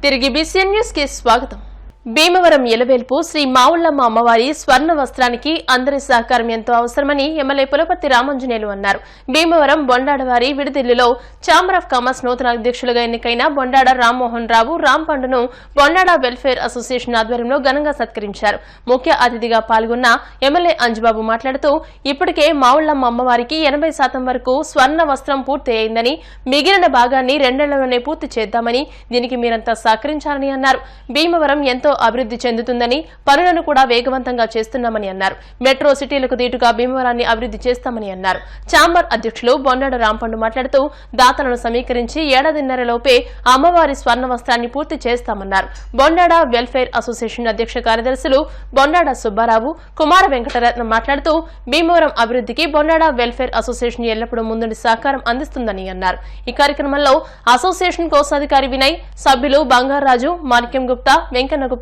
తిరిగి BCN news కి స్వాగతం. భీమవరం ఎలవేల్పు శ్రీ మావుళ్ళమ్మ అమ్మవారి స్వర్ణ వస్త్రానికి అందరి సహకారం ఎంతో అవసరమని ఎమ్మెల్యే పులపర్తి రామాంజనేయులు అన్నారు. భీమవరం బొండాడవారి విడిదిల్లులో ఛాంబర్ ఆఫ్ కామర్స్ నూతన అధ్యక్షులుగా ఎన్నికైన బొండాడ రామ్మోహన్ రావు రాంపండును బొండాడ వెల్ఫేర్ అసోసియేషన్ ఆధ్వర్యంలో ఘనంగా సత్కరించారు. ముఖ్య అతిథిగా పాల్గొన్న ఎమ్మెల్యే అంజుబాబు మాట్లాడుతూ ఇప్పటికే మావుళ్ళమ్మ అమ్మవారికి 80% వరకు స్వర్ణ వస్త్రం పూర్తి అయిందని, మిగిలిన భాగాన్ని 2 నెలల్లోనే పూర్తి చేద్దామని, దీనికి మీరంతా సహకరించాలని అన్నారు. భీమవరం ఎంతో అభివృద్ధి చెందుతుందని, పనులను కూడా వేగవంతంగా చేస్తున్నామని అన్నారు. మెట్రో సిటీలకు దీటుగా భీమవరాన్ని అభివృద్ధి చేస్తామని అన్నారు. ఛాంబర్ అధ్యక్షులు బొండాడ రాంపండు మాట్లాడుతూ దాతలను సమీకరించి 1.5 లోపే అమ్మవారి స్వర్ణ వస్త్రాన్ని పూర్తి చేస్తామన్నారు. బొండాడ వెల్ఫేర్ అసోసియేషన్ అధ్యక్ష కార్యదర్శులు బొండాడ సుబ్బారావు, కుమార వెంకటరత్నం మాట్లాడుతూ భీమవరం అభివృద్ధికి బొండాడ వెల్ఫేర్ అసోసియేషన్ ఎల్లప్పుడూ ముందుండి సహకారం అందిస్తుందని అన్నారు. ఈ కార్యక్రమంలో అసోసియేషన్ కోశాధికారి వినయ్, సభ్యులు బంగారాజు, మాణిక్యం గుప్తా, వెంకన్న గుప్తా,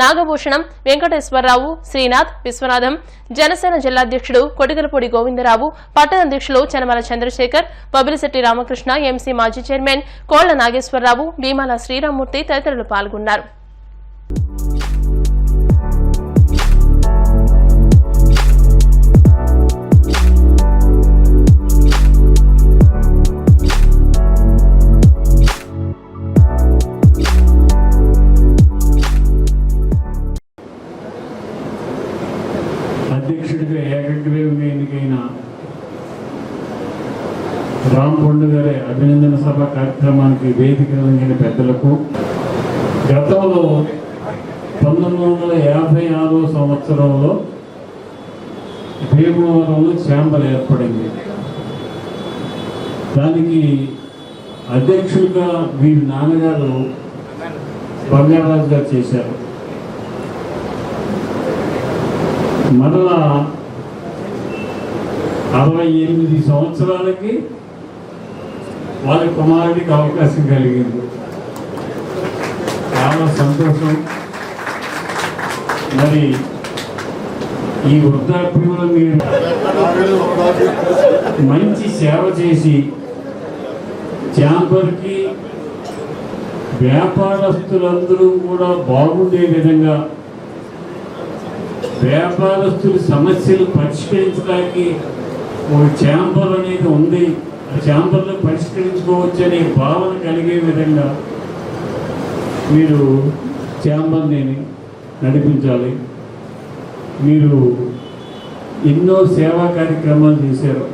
నాగభూషణం, వెంకటేశ్వరరావు, శ్రీనాథ్, విశ్వనాథం, జనసేన జిల్లా అధ్యక్షుడు కొటిగలపూడి గోవిందరావు, పట్టణ అధ్యక్షులు చనమల చంద్రశేఖర్, బబిలిశెట్టి రామకృష్ణ, ఎంసీ మాజీ చైర్మన్ కోళ్ల నాగేశ్వరరావు, భీమాల శ్రీరామ్మూర్తి తదితరులు పాల్గొన్నారు. అధ్యక్షుడిగా ఏకగ్రీవంగా ఎన్నికైన రాంపండు గారి అభినందన సభ కార్యక్రమానికి వేదిక కలిగిన పెద్దలకు, గతంలో 1956 సంవత్సరంలో భీమవరంలో ఛాంబర్ ఏర్పడింది. దానికి అధ్యక్షుడిగా వీరి నాన్నగారు బంగారాజు గారు చేశారు. మరలా 68 సంవత్సరాలకి వారి కుమారుడికి అవకాశం కలిగింది. చాలా సంతోషం. మరి ఈ వృద్ధాప్యంలో మీరు మంచి సేవ చేసి ఛాంబర్కి వ్యాపారస్తులందరూ కూడా బాగుండే విధంగా, వ్యాపారస్తుల సమస్యలు పరిష్కరించడానికి ఒక ఛాంబర్ అనేది ఉంది, ఆ ఛాంబర్లో పరిష్కరించుకోవచ్చు అనే భావన కలిగే విధంగా మీరు ఛాంబర్ని నడిపించాలి. మీరు ఎన్నో సేవా కార్యక్రమాలు చేశారు.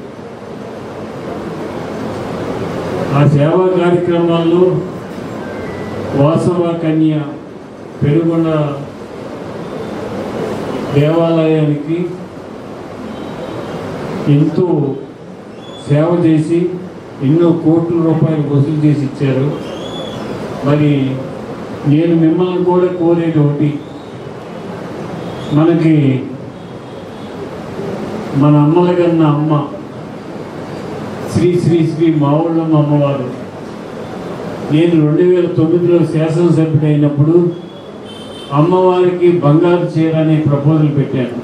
ఆ సేవా కార్యక్రమాల్లో వాసవ కన్య పెనుగొండ దేవాలయానికి ఎంతో సేవ చేసి ఎన్నో కోట్ల రూపాయలు వసూలు చేసి ఇచ్చారు. మరి నేను మిమ్మల్ని కూడా కోరేది ఒకటి, మనకి మన అమ్మల కన్నా అమ్మ శ్రీ శ్రీ శ్రీ మావుళ్ళమ్మ అమ్మవారు, నేను 2009లో శాసనసభ్యుడు అయినప్పుడు అమ్మవారికి బంగారు చీర అనే ప్రపోజల్ పెట్టాను.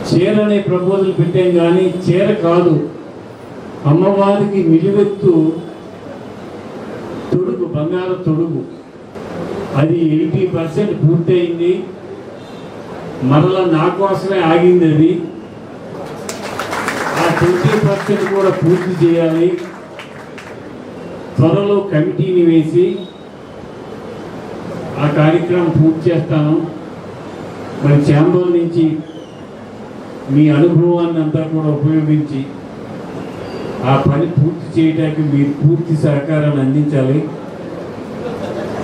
చీర అనే ప్రపోజల్ పెట్టాం, కానీ చీర కాదు, అమ్మవారికి నిలువెత్తు తొడుగు, బంగారు తొడుగు. అది 80% పూర్తయింది. మరలా నా కోసమే ఆగింది. అది ఆ 20% కూడా పూర్తి చేయాలి. త్వరలో కమిటీని వేసి ఆ కార్యక్రమం పూర్తి చేస్తాను. మరి ఛాంబర్ నుంచి మీ అనుభవాన్ని అంతా కూడా ఉపయోగించి ఆ పని పూర్తి చేయడానికి మీరు పూర్తి సహకారాన్ని అందించాలి.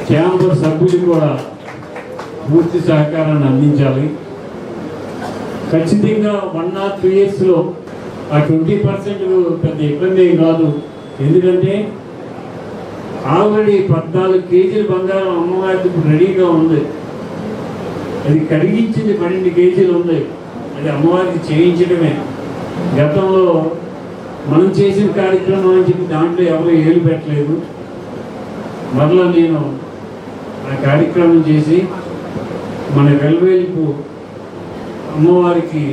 ఛాంబర్ సభ్యులు కూడా పూర్తి సహకారాన్ని అందించాలి. ఖచ్చితంగా 1 or 2 yearsలో ఆ 20% పెద్ద ఇబ్బంది ఏం కాదు. ఎందుకంటే ఆల్రెడీ 14 కేజీల బంగారం అమ్మవారికి ఇప్పుడు రెడీగా ఉంది. అది కడిగించింది 12 కేజీలు ఉంది. అది అమ్మవారికి చేయించడమే. గతంలో మనం చేసిన కార్యక్రమం అని చెప్పి దాంట్లో ఎవరు ఏలు పెట్టలేదు. మరలా నేను ఆ కార్యక్రమం చేసి మన వెల్వేలుపు అమ్మవారికి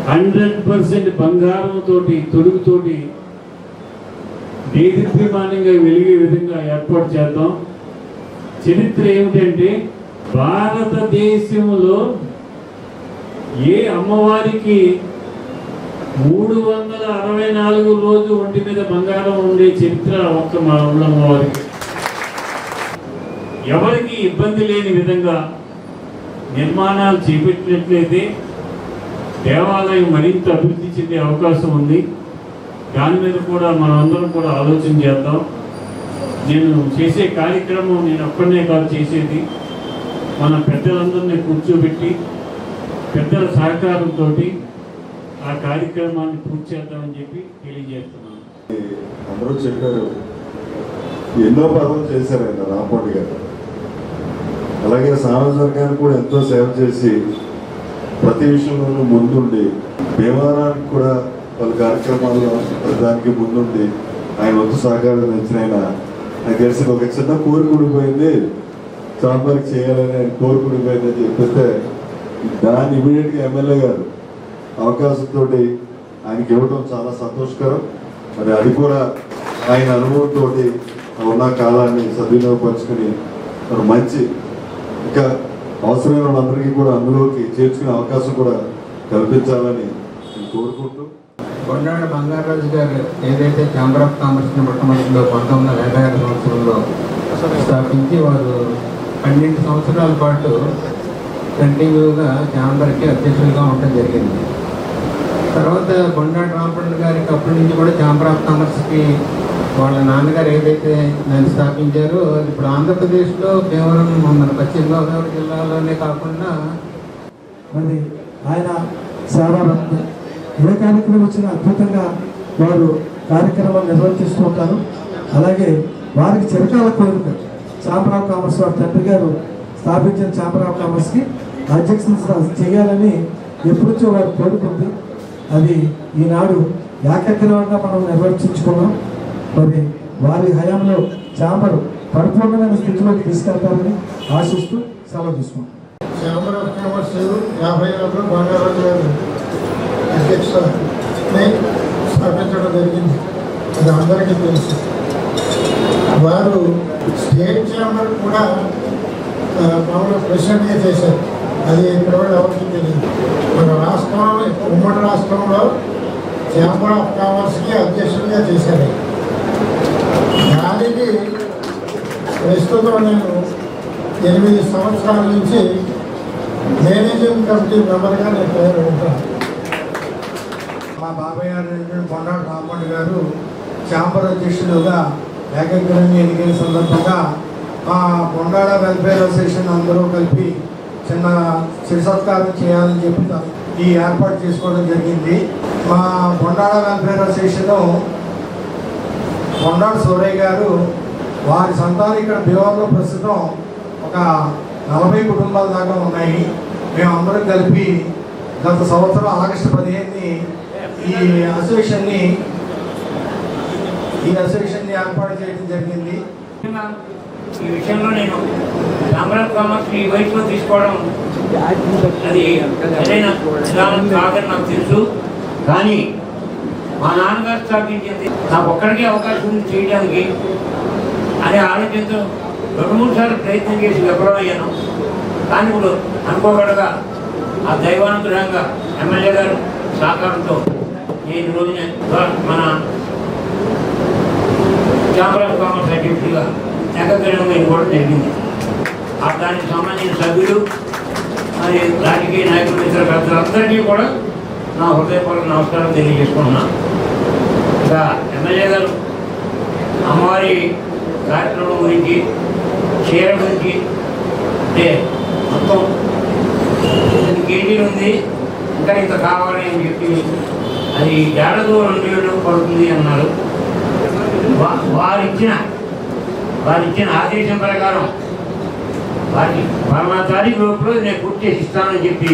100% బంగారంతో తొడుగుతోటి దేదీప్యమానంగా వెలిగే విధంగా ఏర్పాటు చేద్దాం. చరిత్ర ఏమిటంటే భారతదేశంలో ఏ అమ్మవారికి 364 రోజు ఒంటి మీద బంగారం ఉండే చరిత్ర ఒక్క మా అమ్మవారికి. ఎవరికి ఇబ్బంది లేని విధంగా నిర్మాణాలు చేపట్టినట్లయితే దేవాలయం మరింత అభివృద్ధి చెందే అవకాశం ఉంది. దాని మీద కూడా మనమందరం కూడా ఆలోచన చేద్దాం. నేను చేసే కార్యక్రమం నేను ఒక్కడనే కాదు చేసేది, మన పెద్దలందరినీ కూర్చోబెట్టి పెద్దల సహకారంతో ఆ కార్యక్రమాన్ని పూర్తి చేద్దామని చెప్పి తెలియజేస్తున్నాను. అందరూ చెప్పారు, ఎన్నో పనులు చేశారు ఆయన రాంపండు గారు. అలాగే సామాజికానికి కూడా ఎంతో సేవ చేసి ప్రతి విషయంలోనూ ముందుండి భీమవరానికి కూడా వాళ్ళ కార్యక్రమాల్లో దానికి ముందుండి ఆయన వంతు సహకారం ఇచ్చిన ఆయన నాకు తెలిసి ఒక చిన్న కోరికూడిపోయింది, చాంబర్కి చేయాలని ఆయన కోరికూడిపోయింది అని చెప్పిస్తే దాన్ని ఇమీడియట్గా ఎమ్మెల్యే గారు అవకాశంతో ఆయనకి ఇవ్వడం చాలా సంతోషకరం. మరి అది కూడా ఆయన అనుభవంతో ఉన్న కాలాన్ని సద్వినియోగపరుచుకుని మరి మంచి ఇంకా అవసరమైన వాళ్ళందరికీ కూడా అందులోకి చేర్చుకునే అవకాశం కూడా కల్పించాలని నేను కోరుకుంటూ, కొండాడ బంగారాజు గారు ఏదైతే ఛాంబర్ ఆఫ్ కామర్స్ని మొట్టమొదటిలో 1956 సంవత్సరంలో స్థాపించి వారు 12 సంవత్సరాల పాటు కంటిన్యూగా ఛాంబర్కి అధ్యక్షులుగా ఉండటం జరిగింది. తర్వాత కొండాడ రాంపండు గారికి అప్పటి నుంచి కూడా ఛాంబర్ ఆఫ్ కామర్స్కి వాళ్ళ నాన్నగారు ఏదైతే దాన్ని స్థాపించారో అది ఇప్పుడు ఆంధ్రప్రదేశ్లో కేవలం మన పశ్చిమ గోదావరి జిల్లాలోనే కాకుండా మరి ఆయన సేవారంగం ఏ కార్యక్రమం వచ్చినా అద్భుతంగా వారు కార్యక్రమాలు నిర్వహిస్తూ ఉంటారు. అలాగే వారికి చిరకాల కోరిక ఛాంబర్ ఆఫ్ కామర్స్ వారి తండ్రి గారు స్థాపించిన ఛాంబర్ ఆఫ్ కామర్స్కి అధ్యక్షత చేయాలని ఎప్పుడూ వారు కోరుకుంది. అది ఈనాడు ఏకగ్రీవంగా మనం నిర్వర్తించుకున్నాం. మరి వారి హయాంలో ఛాంబర్ పరిపూర్ణమైన స్థితిలోకి తీసుకెళ్తారని ఆశిస్తూ సెలవు తీసుకుంటాం. ఛాంబర్ ఆఫ్ కామర్స్ 50లో బంగారాజు గారు అధ్యక్షతని స్థాపించడం జరిగింది. అది అందరికీ తెలుసు. వారు స్టేట్ ఛాంబర్ కూడా మామూలు ప్రెసిడెంట్గా చేశారు. అది ఇక్కడ ఎవరికి తెలియదు. మన రాష్ట్రంలో ఉమ్మడి రాష్ట్రంలో ఛాంబర్ ఆఫ్ కామర్స్కి అధ్యక్షుడిగా చేశారు. దానికి ప్రస్తుతం నేను 8 సంవత్సరాల నుంచి మేనేజింగ్ కమిటీ మెంబర్గా నేను తయారు ఉంటాను. మా బాబాయ్ గారు కొండాడ రాంపండు గారు ఛాంబర్ అధ్యక్షులుగా ఏకగ్రీవంగా ఎన్నికైన సందర్భంగా మా కొండాడ వెల్ఫేర్ అసోసియేషన్ అందరూ కలిపి చిన్న చిరు సత్కారం చేయాలని చెప్పి ఈ ఏర్పాటు చేసుకోవడం జరిగింది. మా కొండాడ వెల్ఫేర్ అసోసియేషన్ కొండాడ సూరయ్య గారు వారి సంతానం ఇక్కడ భీమవరంలో ప్రస్తుతం ఒక 40 కుటుంబాల దాకా ఉన్నాయి. మేము అందరం కలిపి గత సంవత్సరం ఆగస్టు 15ని ఈ అసోసియేషన్ని ఏర్పాటు చేయడం జరిగింది. ఈ విషయంలో నేను ఛాంబర్ ఆఫ్ కామర్స్ ఈ వయసులో తీసుకోవడం అది ఏదైనా విధానం కాదని నాకు తెలుసు. కానీ మా నాన్నగారు స్థాపించింది నాకు ఒక్కడికే అవకాశం ఉంది చేయడానికి అనే ఆలోచనతో 2-3 సార్లు ప్రయత్నం చేసి విఫలమయ్యాను. కానీ ఇప్పుడు అనుకోగలగా ఆ దైవానుగ్రహంగా ఎమ్మెల్యే గారు సహకారంతో నేను రోజున మన ఛాంబర్ ఆఫ్ కామర్స్ అధ్యక్షుడిగా ఏకగ్రీవంగా ఎన్నుకోవడం జరిగింది. దానికి సంబంధించిన సభ్యులు మరి రాజకీయ నాయకులు ఇతర పెద్దలందరికీ కూడా నా హృదయపూర్వక నమస్కారం తెలియజేసుకుంటున్నాను. ఇంకా ఎమ్మెల్యే గారు అమ్మవారి కార్యక్రమం గురించి చీర గురించి అంటే మొత్తం 10 కేజీలు ఉంది, ఇంకా ఇంత కావాలి అని చెప్పి అది ఏడాది 2 ఏళ్ళు పడుతుంది అన్నారు. వారిచ్చిన ఆదేశం ప్రకారం వారికి 12వ తారీఖు లోపల నేను పూర్తి చేసి ఇస్తానని చెప్పి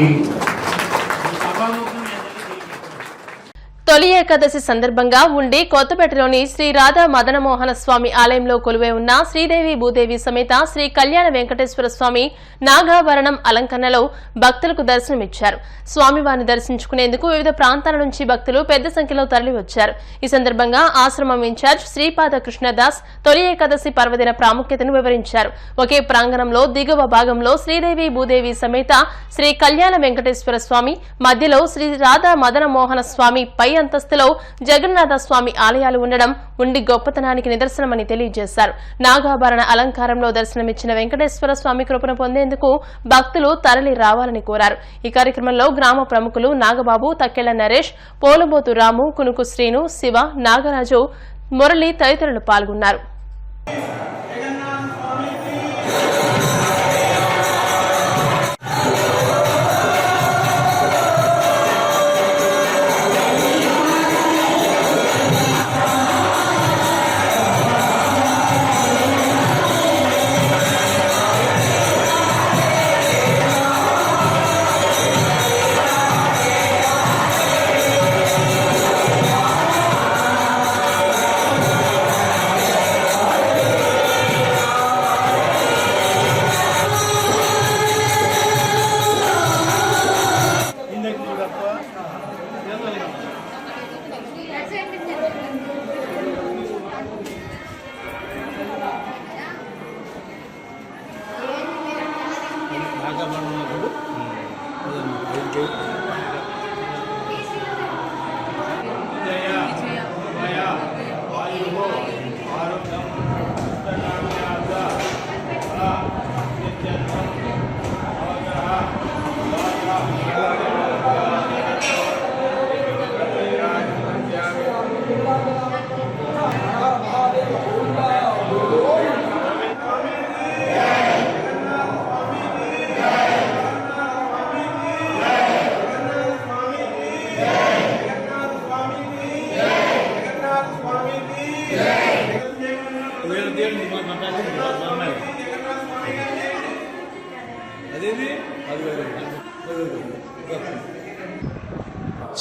తొలి ఏకాదశి సందర్భంగా ఉండి కొత్తపేటలోని శ్రీ రాధా మదనమోహన స్వామి ఆలయంలో కొలువై ఉన్న శ్రీదేవి భూదేవి సమేత శ్రీ కళ్యాణ వెంకటేశ్వర స్వామి నాగాభరణం అలంకరణలో భక్తులకు దర్శనమిచ్చారు. స్వామివారిని దర్శించుకునేందుకు వివిధ ప్రాంతాల నుంచి భక్తులు పెద్ద సంఖ్యలో తరలివచ్చారు. ఈ సందర్భంగా ఆశ్రమం ఇన్ఛార్జ్ శ్రీపాద కృష్ణదాస్ తొలి ఏకాదశి పర్వదిన ప్రాముఖ్యతను వివరించారు. ఒకే ప్రాంగణంలో దిగువ భాగంలో శ్రీదేవి భూదేవి సమేత శ్రీ కళ్యాణ వెంకటేశ్వర స్వామి, మధ్యలో శ్రీ రాధా మదనమోహన స్వామి, పై అంతస్తులో జగన్నాథ స్వామి ఆలయాలు ఉండడం ఉండి గొప్పతనానికి నిదర్శనమని తెలియజేశారు. నాగాభరణ అలంకారంలో దర్శనమిచ్చిన వెంకటేశ్వర స్వామి కృపను పొందేందుకు భక్తులు తరలి రావాలని కోరారు. ఈ కార్యక్రమంలో గ్రామ ప్రముఖులు నాగబాబు, తక్కెళ్ల నరేష్, పోలుబోతు రాము, కునుకు శ్రీను, శివ, నాగరాజు, మురళి తదితరులు పాల్గొన్నారు.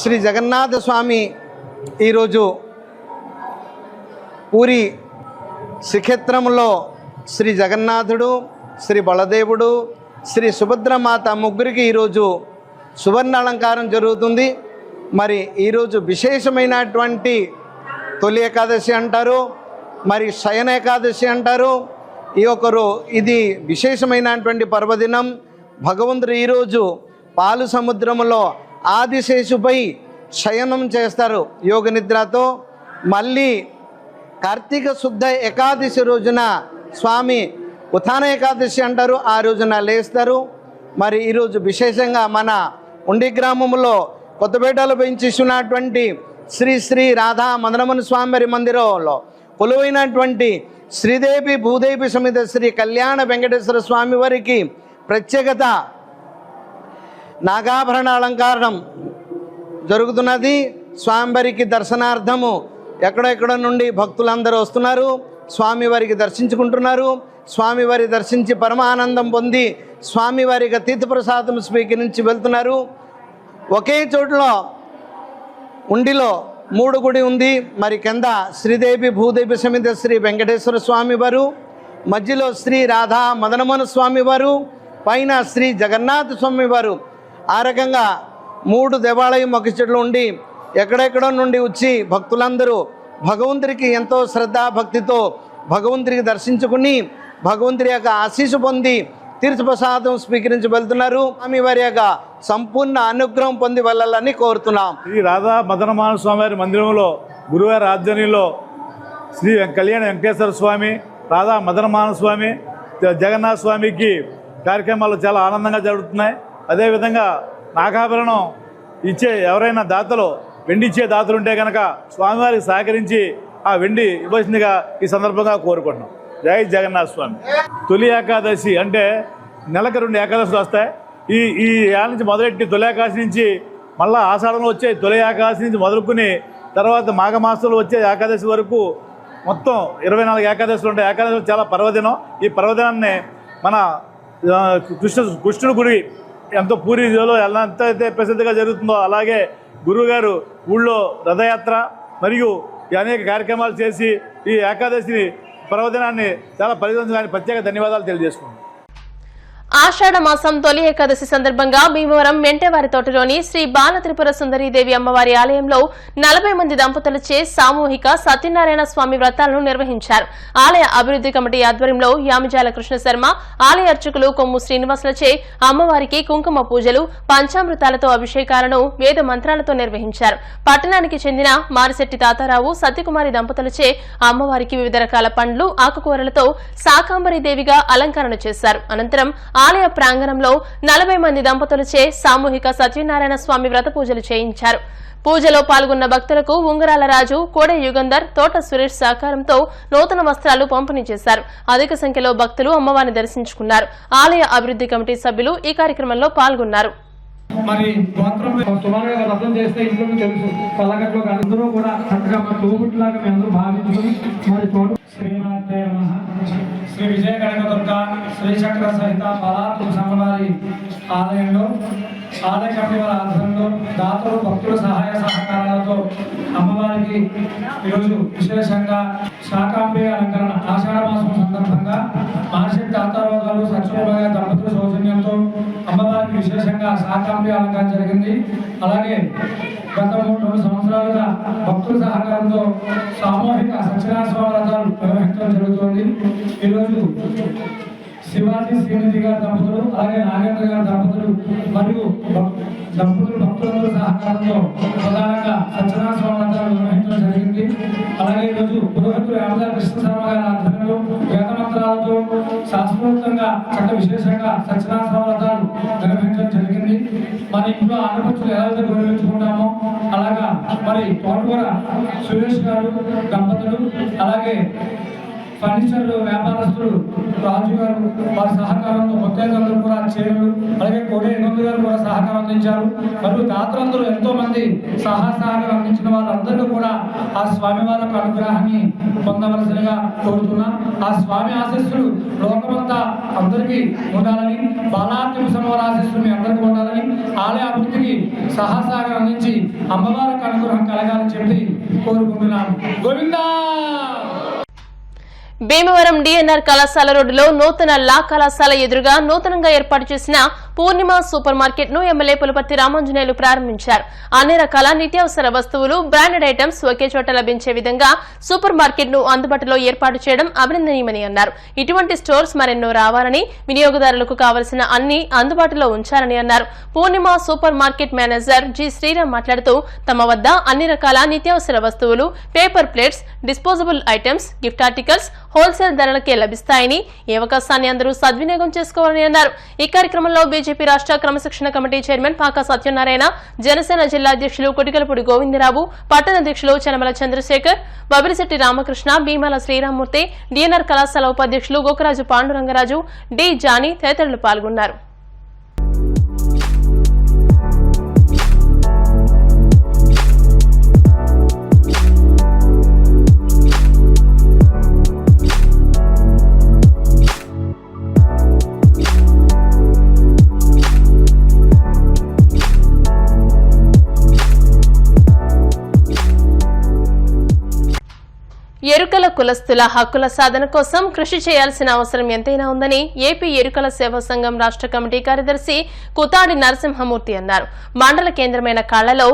శ్రీ జగన్నాథ స్వామి ఈరోజు పూరి శ్రీక్షేత్రంలో శ్రీ జగన్నాథుడు, శ్రీ బలదేవుడు, శ్రీ సుభద్రమాత ముగ్గురికి ఈరోజు సువర్ణ అలంకారం జరుగుతుంది. మరి ఈరోజు విశేషమైనటువంటి తొలి ఏకాదశి అంటారు, మరి శయన ఏకాదశి అంటారు. ఇది విశేషమైనటువంటి పర్వదినం. భగవంతుడు ఈరోజు పాలు సముద్రంలో ఆదిశేషుపై శయనం చేస్తారు యోగ నిద్రతో. మళ్ళీ కార్తీక శుద్ధ ఏకాదశి రోజున స్వామి ఉత్థాన ఏకాదశి అంటారు, ఆ రోజున లేస్తారు. మరి ఈరోజు విశేషంగా మన ఉండి గ్రామంలో కొత్తపేటలో పెంచేసినటువంటి శ్రీ శ్రీ రాధా మదనమోహన స్వామి వారి మందిరంలో కొలువైనటువంటి శ్రీదేవి భూదేవి సమేత శ్రీ కళ్యాణ వెంకటేశ్వర స్వామి వారికి ప్రత్యేకత నాగాభరణ అలంకారం జరుగుతున్నది. స్వామివారికి దర్శనార్థము ఎక్కడెక్కడ నుండి భక్తులందరూ వస్తున్నారు, స్వామివారికి దర్శించుకుంటున్నారు. స్వామివారి దర్శించి పరమానందం పొంది స్వామివారికి తీర్థప్రసాదం స్వీకరించి వెళ్తున్నారు. ఒకే చోటులో ఉండిలో 3 గుడి ఉంది. మరి కింద శ్రీదేవి భూదేవి సమేత శ్రీ వెంకటేశ్వర స్వామి వారు, మధ్యలో శ్రీ రాధా మదనమోహన స్వామి వారు, పైన శ్రీ జగన్నాథ స్వామి వారు. ఆ రకంగా 3 దేవాలయం ఒక చెట్లు ఉండి ఎక్కడెక్కడో నుండి వచ్చి భక్తులందరూ భగవంతుడికి ఎంతో శ్రద్ధాభక్తితో భగవంతుడికి దర్శించుకుని భగవంతుడి యొక్క ఆశీస్సు పొంది తీర్థప్రసాదం స్వీకరించి వెళ్తున్నారు. స్వామివారి యొక్క సంపూర్ణ అనుగ్రహం పొంది వెళ్ళాలని కోరుతున్నాం. శ్రీ రాధా మదనమోహన స్వామివారి మందిరంలో గురువారి ఆధ్వర్యంలో శ్రీ కళ్యాణ వెంకటేశ్వర స్వామి, రాధా మదనమోహన స్వామి, జగన్నాథ స్వామికి కార్యక్రమాలు చాలా ఆనందంగా జరుగుతున్నాయి. అదేవిధంగా నాగాభరణం ఇచ్చే ఎవరైనా దాతలు, వెండి ఇచ్చే దాతలు ఉంటే కనుక స్వామివారికి సహకరించి ఆ వెండి ఇవ్వాల్సిందిగా ఈ సందర్భంగా కోరుకుంటున్నాం. జై జగన్నాథ స్వామి. తొలి ఏకాదశి అంటే నెలకు 2 ఏకాదశులు వస్తాయి. ఈ ఏళ్ళ నుంచి మొదలెట్టి తొలి ఏకాదశి నుంచి మళ్ళీ ఆషాఢంలో వచ్చే తొలి ఏకాదశి నుంచి మొదలుకుని తర్వాత మాఘమాసంలో వచ్చే ఏకాదశి వరకు మొత్తం 24 ఏకాదశులు ఉంటాయి. ఏకాదశి చాలా పర్వదినం. ఈ పర్వదినాన్ని మన కృష్ణుడి గుడి ఎంతో పూరిలో ఎంత అయితే ప్రసిద్ధిగా జరుగుతుందో అలాగే గురువుగారు ఊళ్ళో రథయాత్ర మరియు ఈ అనేక కార్యక్రమాలు చేసి ఈ ఏకాదశిని పర్వదినాన్ని చాలా పరిగణించడానికి ప్రత్యేక ధన్యవాదాలు తెలియజేసుకున్నాను. ఆషాఢ మాసం తొలి ఏకాదశి సందర్భంగా భీమవరం మెంటేవారి తోటలోని శ్రీ బాల త్రిపుర సుందరీదేవి అమ్మవారి ఆలయంలో 40 మంది దంపతులచే సామూహిక సత్యనారాయణ స్వామి వ్రతాలను నిర్వహించారు. ఆలయ అభివృద్ధి కమిటీ ఆధ్వర్యంలో యామిజాల కృష్ణ శర్మ, ఆలయ అర్చకులు కొమ్ము శ్రీనివాసులచే అమ్మవారికి కుంకుమ పూజలు, పంచామృతాలతో అభిషేకాలను వేద మంత్రాలతో నిర్వహించారు. పట్టణానికి చెందిన మారిశెట్టి తాతారావు, సత్యకుమారి దంపతులచే అమ్మవారికి వివిధ రకాల పండ్లు, ఆకుకూరలతో శాకాంబరీదేవిగా అలంకరణ చేశారు. అనంతరం ఆలయ ప్రాంగణంలో 40 మంది దంపతులచే సామూహిక సత్యనారాయణ స్వామి వ్రత పూజలు చేయించారు. పూజలో పాల్గొన్న భక్తులకు ఉంగరాల రాజు, కోడే యుగంధర్, తోట సురేష్ సహకారంతో నూతన వస్త్రాలు పంపిణీ చేశారు. అధిక సంఖ్యలో భక్తులు అమ్మవారిని దర్శించుకున్నారు. ఆలయ అభివృద్ధి కమిటీ సభ్యులు ఈ కార్యక్రమంలో పాల్గొన్నారు. మరి సుమారుగా వ్రతం చేస్తే ఇంట్లో తెలుసు పల్లగట్లో అందరూ కూడా చక్కగా మన తోబుట్లాగా మేము అందరూ భావించుకుని మరి తోడు శ్రీమాతే శ్రీ విజయ కనకదుర్గ శ్రీచక్ర సహిత పలాత్మ సమవారి ఆలయంలో ఆలయ కమిటీ వారి ఆధ్వర్యంలో దాతలు భక్తుల సహాయ సహకారాలతో అమ్మవారికి ఈరోజు విశేషంగా శాకాంబరి అలంకరణ ఆషాఢ మాసం సందర్భంగా మానసిక తాతారోగాలు సత్యభాగ దంపతుల సౌజన్యంతో అమ్మవారికి విశేషంగా శాకాంబరి అలంకరణ జరిగింది. అలాగే గత 3 సంవత్సరాలుగా భక్తుల సహకారంతో సామూహిక సత్యనారాయణ స్వామి వ్రతాలు నిర్వహించడం జరుగుతోంది. ఈరోజు శివాజీ శ్రీనిధి గారి దంపతులు, అలాగే నాగేంద్ర గారి దంపతులు మరియు భక్తులందరూ సహకారంతో ప్రధానంగా సత్యనారాయణ స్వామి వ్రతాలు నిర్వహించడం జరిగింది. అలాగే ఈరోజు పురోహితులు యామిజాల కృష్ణ శర్మ గారి ఆధ్వర్యంలో వేద మంత్రాలతో శాస్త్రోక్తంగా విశేషంగా సత్యనారాయణ స్వామి వ్రతాలు నిర్వహించడం జరిగింది. మన ఇంట్లో ఆడపడుచులు ఎలా అయితే గౌరవించుకుంటామో అలాగా మరి తోటకూర సురేష్ గారు దంపతులు, అలాగే ఫర్నిచర్ వ్యాపారస్తులు రాజు గారు వారి సహకారంతో మొత్తందరూ కూడా చేరులు, అలాగే కోడే ఎగొందు గారు కూడా సహకారం అందించారు. మరియు దాతలందరూ ఎంతో మంది సహకారం అందించిన వాళ్ళందరికీ కూడా ఆ స్వామి వారి అనుగ్రహాన్ని పొందవలసినగా కోరుతున్నాం. ఆ స్వామి ఆశీస్సులు లోకమంతా అందరికీ ఉండాలని, బాలాత్మ సమవారి ఆశీస్సులు మీ అందరికీ ఉండాలని, ఆలయ అభివృద్ధికి సహకారం అందించి అమ్మవారికి అనుగ్రహం కలగాలని చెప్పి కోరుకుంటున్నాను. గోవిందా. భీమవరం డిఎన్ఆర్ కళాశాల రోడ్డులో నూతన లా కళాశాల ఎదురుగా నూతనంగా ఏర్పాటు చేసిన పూర్ణిమ సూపర్ మార్కెట్ ను ఎమ్మెల్యే పులపర్తి రామాంజనేయులు ప్రారంభించారు. అన్ని రకాల నిత్యావసర వస్తువులు, బ్రాండెడ్ ఐటమ్స్ ఒకే చోట లభించే విధంగా సూపర్ మార్కెట్ ను అందుబాటులో ఏర్పాటు చేయడం అభినందనీయమని అన్నారు. ఇటువంటి స్టోర్స్ మరెన్నో రావాలని, వినియోగదారులకు కావలసిన అన్ని అందుబాటులో ఉంచాలని అన్నారు. Purnima supermarket manager G Sriram మాట్లాడుతూ తమ వద్ద అన్ని రకాల నిత్యావసర వస్తువులు, paper plates, disposable items, gift articles wholesale ధరలకే లభిస్తాయని, ఈ అవకాశాన్ని అందరూ సద్వినియోగం చేసుకోవాలని అన్నారు. ఈ కార్యక్రమంలో బీజేపీ రాష్ట్ర క్రమశిక్షణ కమిటీ చైర్మన్ పాకా సత్యనారాయణ, జనసేన జిల్లా అధ్యక్షులు కొటికలపూడి గోవిందరావు, పట్టణ అధ్యక్షులు చనమల చంద్రశేఖర్, బబిరిశెట్టి రామకృష్ణ, భీమాల శ్రీరామ్మూర్తి, డిఎన్ఆర్ కళాశాల ఉపాధ్యక్షులు గోకరాజు పాండురంగరాజు, డి జానీ తదితరులు పాల్గొన్నారు. ఎరుకల కులస్తుల హక్కుల సాధన కోసం కృషి చేయాల్సిన అవసరం ఎంతైనా ఉందని ఏపీ ఎరుకల సేవా సంఘం రాష్ట్ర కమిటీ కార్యదర్శి కుతాడి నరసింహమూర్తి అన్నారు. మండల కేంద్రమైన కాళ్లలో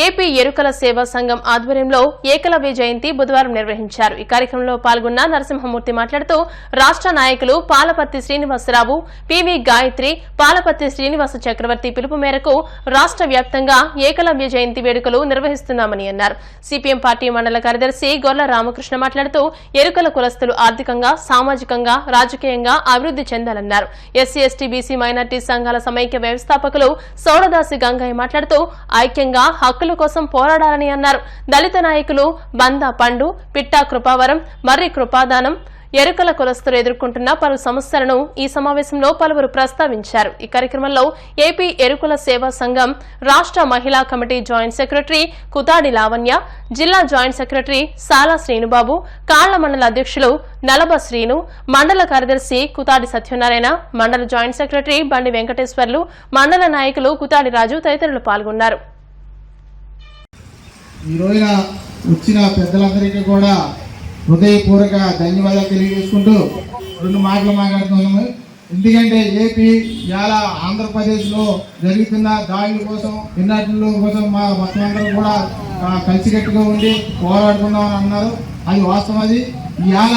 ఏపీ ఎరుకల సేవా సంఘం ఆధ్వర్యంలో ఏకలవ్య జయంతి బుధవారం నిర్వహించారు. ఈ కార్యక్రమంలో పాల్గొన్న నరసింహమూర్తి మాట్లాడుతూ రాష్ట్ర నాయకులు పాలపర్తి శ్రీనివాసరావు, పివి గాయత్రి, పాలపర్తి శ్రీనివాస చక్రవర్తి పిలుపు మేరకు రాష్ట్ర వ్యాప్తంగా ఏకలవ్య జయంతి వేడుకలు నిర్వహిస్తున్నామని అన్నారు. సిపిఎం పార్టీ మండల కార్యదర్శి గొర్ల రామకృష్ణ మాట్లాడుతూ ఎరుకల కులస్తులు ఆర్థికంగా, సామాజికంగా, రాజకీయంగా అభివృద్ధి చెందాలన్నారు. ఎస్సీ, ఎస్టీ, బీసీ, మైనార్టీ సంఘాల సమైక్య వ్యవస్థాపకులు సౌడదాసి గంగయ్య మాట్లాడుతూ ఐక్యంగా హక్కుల కోసం పోరాడాలని అన్నారు. దళిత నాయకులు బందా పండు, పిట్టా కృపావరం, మర్రి కృపాదానం ఎరుకల కులస్తులు ఎదుర్కొంటున్న పలు సమస్యలను ఈ సమావేశంలో పలువురు ప్రస్తావించారు. ఈ కార్యక్రమంలో ఏపీ ఎరుకల సేవా సంఘం రాష్ట్ర మహిళా committee joint secretary Kuthadi Lavanya, జిల్లా జాయింట్ సెక్రటరీ సాలా శ్రీనుబాబు, కాళ్ల మండల అధ్యక్షులు నలభ శ్రీను, మండల కార్యదర్శి కుతాడి సత్యనారాయణ, మండల జాయింట్ సెక్రటరీ బండి వెంకటేశ్వర్లు, మండల నాయకులు కుతాడి రాజు తదితరులు పాల్గొన్నారు. ఈ రోజున వచ్చిన పెద్దలందరికీ కూడా హృదయపూర్వక ధన్యవాదాలు తెలియజేసుకుంటూ 2 మాటలు మాట్లాడుతున్నాము. ఎందుకంటే ఏపీ ఇవాళ ఆంధ్రప్రదేశ్లో జరుగుతున్న దాడుల కోసం ఎన్నట్ల కోసం మా మొత్తం అందరూ కూడా కలిసికట్టుగా ఉండి పోరాడుకుందామని అన్నారు. అది వాస్తవం. అది ఇవాళ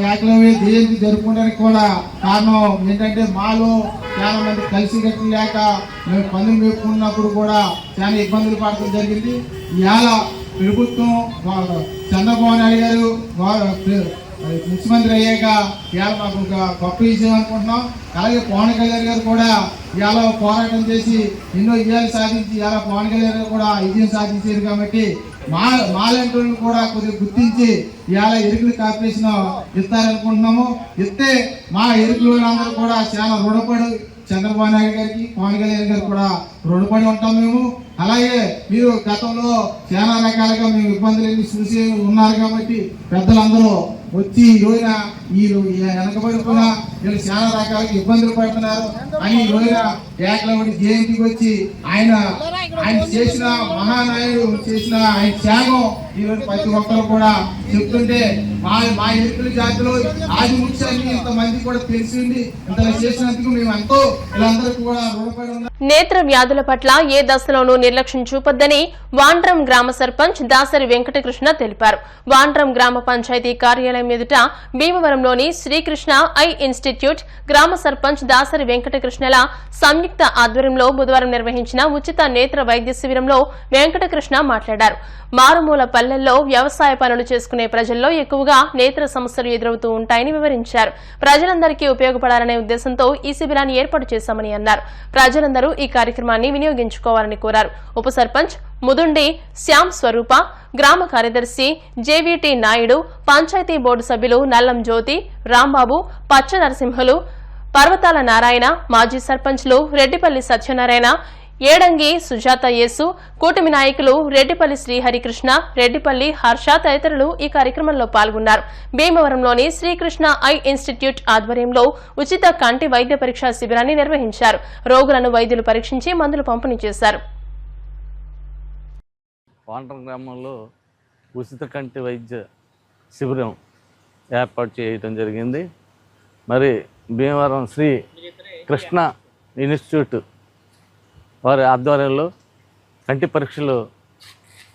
ఏకలవ్య జయంతి జరుపుకోవడానికి కూడా కారణం ఏంటంటే మాలో చాలా మంది కలిసికట్టు లేక మేము పనులు మేపుకున్నప్పుడు కూడా చాలా ఇబ్బందులు పడటం జరిగింది. ఇవాళ ప్రభుత్వం చంద్రబాబు నాయుడు గారు ముఖ్యమంత్రి అయ్యాక ఇవాళ మాకు ఒక గొప్ప విషయం అనుకుంటున్నాం. అలాగే పవన్ కళ్యాణ్ గారు కూడా ఇవాళ పోరాటం చేసి ఎన్నో విజయాలు సాధించి ఇవాళ పవన్ కళ్యాణ్ గారు కూడా విజయం సాధించారు. కాబట్టి మాలాంటి వాళ్ళని కూడా కొద్దిగా గుర్తించి ఇవాళ ఎరుకుల కార్పొరేషన్ ఇస్తారనుకుంటున్నాము. ఇస్తే మా ఎరుకుల వాళ్ళందరూ కూడా చాలా రుణపడి చంద్రబాబు నాయుడు గారికి పవన్ కళ్యాణ్ గారికి కూడా రుణపడి ఉంటాం మేము. అలాగే మీరు గతంలో చాలా రకాలుగా మేము ఇబ్బందులు చూసి ఉన్నారు కాబట్టి పెద్దలందరూ వచ్చి ఈ రోజున ఈ వెనకబడిపోయిన వీళ్ళు చాలా రకాలుగా ఇబ్బందులు పడుతున్నారు అని ఈ రోజున ఏకలవ్యుడి జయంతికి వచ్చి ఆయన చేసిన మహానాయుడు చేసిన ఆయన త్యాగం ఈరోజు ప్రతి ఒక్కరు కూడా చెప్తుంటే మా ఎరుకుల జాతిలో ఆది ముఖ్యాన్ని ఇంతమంది కూడా తెలిసింది ఇంత చేసినందుకు మేము ఎంతో వీళ్ళందరికీ కూడా రుణపడి ఉన్నాం. నేత్ర వ్యాధుల పట్ల ఏ దశలోనూ నిర్లక్ష్యం చూపొద్దని వాండ్రం గ్రామ సర్పంచ్ దాసరి వెంకటకృష్ణ తెలిపారు. వాండ్రం గ్రామ పంచాయతీ కార్యాలయం ఎదుట భీమవరంలోని శ్రీకృష్ణ ఐ ఇన్స్టిట్యూట్ గ్రామ సర్పంచ్ దాసరి వెంకటకృష్ణల సంయుక్త ఆధ్వర్యంలో బుధవారం నిర్వహించిన ఉచిత నేత్ర వైద్య శిబిరంలో వెంకటకృష్ణ మాట్లాడారు. మారుమూల పల్లెల్లో వ్యవసాయ పనులు చేసుకునే ప్రజల్లో ఎక్కువగా నేత్ర సమస్యలు ఎదురవుతూ ఉంటాయని వివరించారు. ప్రజలందరికీ ఉపయోగపడాలనే ఉద్దేశంతో ఈ శిబిరాన్ని ఏర్పాటు చేశామని అన్నారు. ప్రజలందరూ ఈ కార్యక్రమాన్ని వినియోగించుకోవాలని కోరారు. ఉప సర్పంచ్ ముదుండి శ్యామ్ స్వరూప, గ్రామ కార్యదర్శి జేవీటీ నాయుడు, పంచాయతీ బోర్డు సభ్యులు నల్లం జ్యోతి, రాంబాబు, పచ్చ నరసింహులు, పర్వతాల నారాయణ, మాజీ సర్పంచ్లు రెడ్డిపల్లి సత్యనారాయణ, ఏడంగి సుజాత యేసు, కూటమి నాయకులు రెడ్డిపల్లి శ్రీహరికృష్ణ, రెడ్డిపల్లి హర్ష తదితరులు ఈ కార్యక్రమంలో పాల్గొన్నారు. భీమవరంలోని శ్రీకృష్ణ ఐ ఇన్స్టిట్యూట్ ఆధ్వర్యంలో ఉచిత కంటి వైద్య పరీక్షా శిబిరాన్ని నిర్వహించారు. రోగులను వైద్యులు పరీక్షించి మందులు పంపిణీ చేశారు. వాండ్రం గ్రామంలో ఉచిత కంటి వైద్య శిబిరం ఏర్పాటు చేయడం జరిగింది. మరి భీమవరం శ్రీ కృష్ణ ఇన్స్టిట్యూట్ వారి ఆధ్వర్యంలో కంటి పరీక్షలు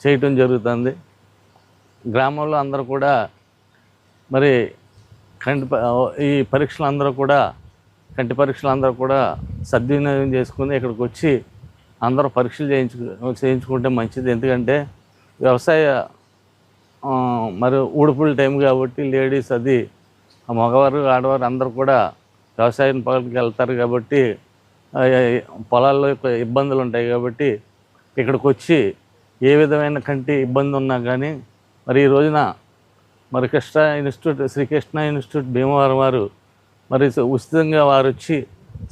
చేయటం జరుగుతుంది. గ్రామంలో అందరూ కూడా మరి ఈ పరీక్షలు అందరూ కూడా కంటి పరీక్షలు అందరూ కూడా సద్వినియోగం చేసుకుని ఇక్కడికి వచ్చి అందరూ పరీక్షలు చేయించుకుంటే మంచిది. ఎందుకంటే వ్యవసాయ మరి ఊడుపుల టైం కాబట్టి లేడీస్ అది మగవారు ఆడవారు అందరూ కూడా వ్యవసాయం పనులకు వెళ్తారు కాబట్టి పొలాల్లో ఇబ్బందులు ఉంటాయి. కాబట్టి ఇక్కడికి వచ్చి ఏ విధమైన కంటి ఇబ్బంది ఉన్నా కానీ మరి ఈ రోజున మరి శ్రీకృష్ణ ఇన్స్టిట్యూట్ భీమవరం వారు మరి ఉచితంగా వారు వచ్చి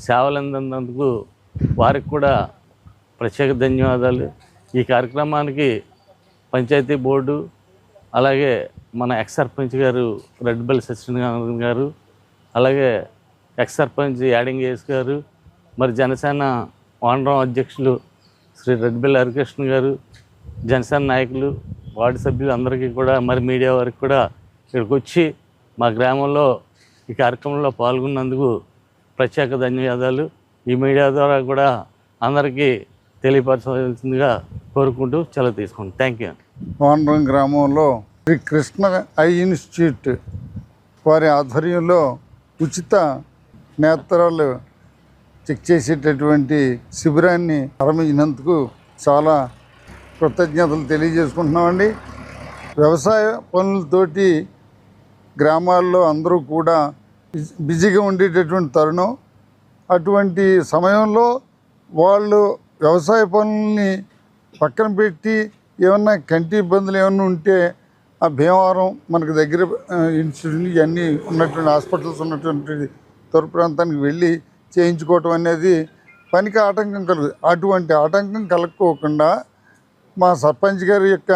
సేవలు అందినందుకు వారికి కూడా ప్రత్యేక ధన్యవాదాలు. ఈ కార్యక్రమానికి పంచాయతీ బోర్డు అలాగే మన ఎక్స్ సర్పంచ్ గారు రెడ్డిపల్లి సత్యనారాయణ గారు, అలాగే ఎక్స్ సర్పంచ్ యాడింగేస్ గారు, మరి జనసేన వాండ్రం అధ్యక్షులు శ్రీ రెడ్డిపల్లి హరికృష్ణ గారు, జనసేన నాయకులు, వార్డు సభ్యులు అందరికీ కూడా మరి మీడియా వారికి కూడా ఇక్కడికి వచ్చి మా గ్రామంలో ఈ కార్యక్రమంలో పాల్గొన్నందుకు ప్రత్యేక ధన్యవాదాలు. ఈ మీడియా ద్వారా కూడా అందరికీ తెలియపరచవలసిందిగా కోరుకుంటూ సెలవు తీసుకుంటాం. Thank you. వాండ్రం గ్రామంలో శ్రీ కృష్ణ ఐ ఇన్స్టిట్యూట్ వారి ఆధ్వర్యంలో ఉచిత నేత్రాలు చెక్ చేసేటటువంటి శిబిరాన్ని ప్రారంభించినందుకు చాలా కృతజ్ఞతలు తెలియజేసుకుంటున్నామండి. వ్యవసాయ పనులతోటి గ్రామాల్లో అందరూ కూడా బిజీగా ఉండేటటువంటి తరుణం. అటువంటి సమయంలో వాళ్ళు వ్యవసాయ పనుల్ని పక్కన పెట్టి ఏమన్నా కంటి ఇబ్బందులు ఏమన్నా ఉంటే ఆ భీమవరం మనకు దగ్గర ఇన్స్టిట్యూట్ ఇవన్నీ ఉన్నటువంటి హాస్పిటల్స్ ఉన్నటువంటి తూర్పు ప్రాంతానికి వెళ్ళి చేయించుకోవటం అనేది పనికి ఆటంకం కలుగుతుంది. అటువంటి ఆటంకం కలగకోకుండా మా సర్పంచ్ గారి యొక్క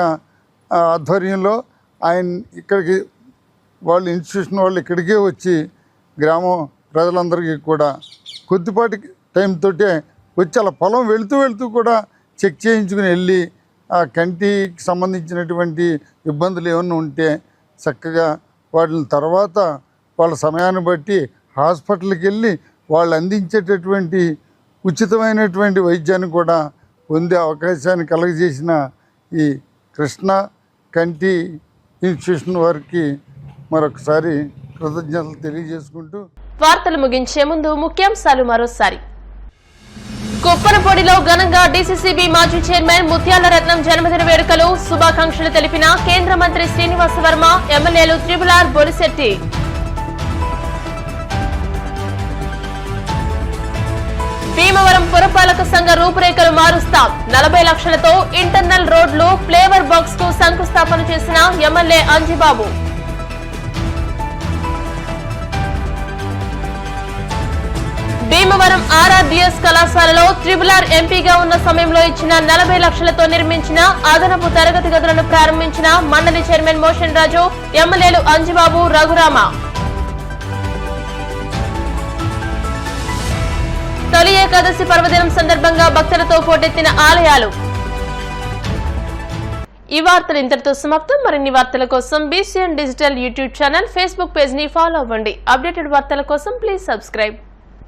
ఆధ్వర్యంలో ఆయన ఇక్కడికి వాళ్ళు ఇన్స్టిట్యూషన్ వాళ్ళు ఇక్కడికే వచ్చి గ్రామం ప్రజలందరికీ కూడా కొద్దిపాటి టైంతో వచ్చి అలా పొలం వెళుతూ కూడా చెక్ చేయించుకుని వెళ్ళి ఆ కంటికి సంబంధించినటువంటి ఇబ్బందులు ఏమన్నా ఉంటే చక్కగా వాటిని తర్వాత వాళ్ళ సమయాన్ని బట్టి హాస్పిటల్కి వెళ్ళి వాళ్ళు అందించేటటువంటి ఉచితమైనటువంటి వైద్యాన్ని కూడా పొందే అవకాశాన్ని కలుగజేసిన ఈ కృష్ణ కంటి ఇన్స్టిట్యూషన్ వారికి మరొకసారి కృతజ్ఞతలు తెలియజేసుకుంటూ వార్తలు ముగించే ముందు ముఖ్యాంశాలు మరోసారి. కుప్పనపొడిలో ఘనంగా డీసీసీబీ మాజీ చైర్మన్ ముత్యాల రత్నం జన్మదిన వేడుకలు, శుభాకాంక్షలు తెలిపిన కేంద్ర మంత్రి శ్రీనివాస వర్మ, ఎమ్మెల్యేలు త్రిపులార్ బొలిశెట్టి. భీమవరం పురపాలక సంఘ రూపురేఖలు మారుస్తాం, 40 లక్షలతో ఇంటర్నల్ రోడ్లు, ఫ్లేవర్ బాక్స్ కు శంకుస్థాపన చేసిన ఎమ్మెల్యే అంజిబాబు. భీమవరం ఆర్ఆర్డీఎస్ కళాశాలలో త్రిపులార్ ఎంపీగా ఉన్న సమయంలో ఇచ్చిన 40 లక్షలతో నిర్మించిన అదనపు తరగతి గదులను ప్రారంభించిన మండలి చైర్మన్ మోషన్ రాజు, ఎమ్మెల్యేలు అంజిబాబు, రఘురామ. తొలి ఏకాదశి పర్వదినం సందర్భంగా భక్తులతో పోటెత్తిన ఆలయాలు. ఈ వార్తలు ఇంతటితో సమాప్తం. మరిన్ని వార్తల కోసం BCN digital YouTube channel, Facebook page ని ఫాలో అవ్వండి. అప్డేటెడ్ వార్తల కోసం ప్లీజ్ సబ్స్క్రైబ్.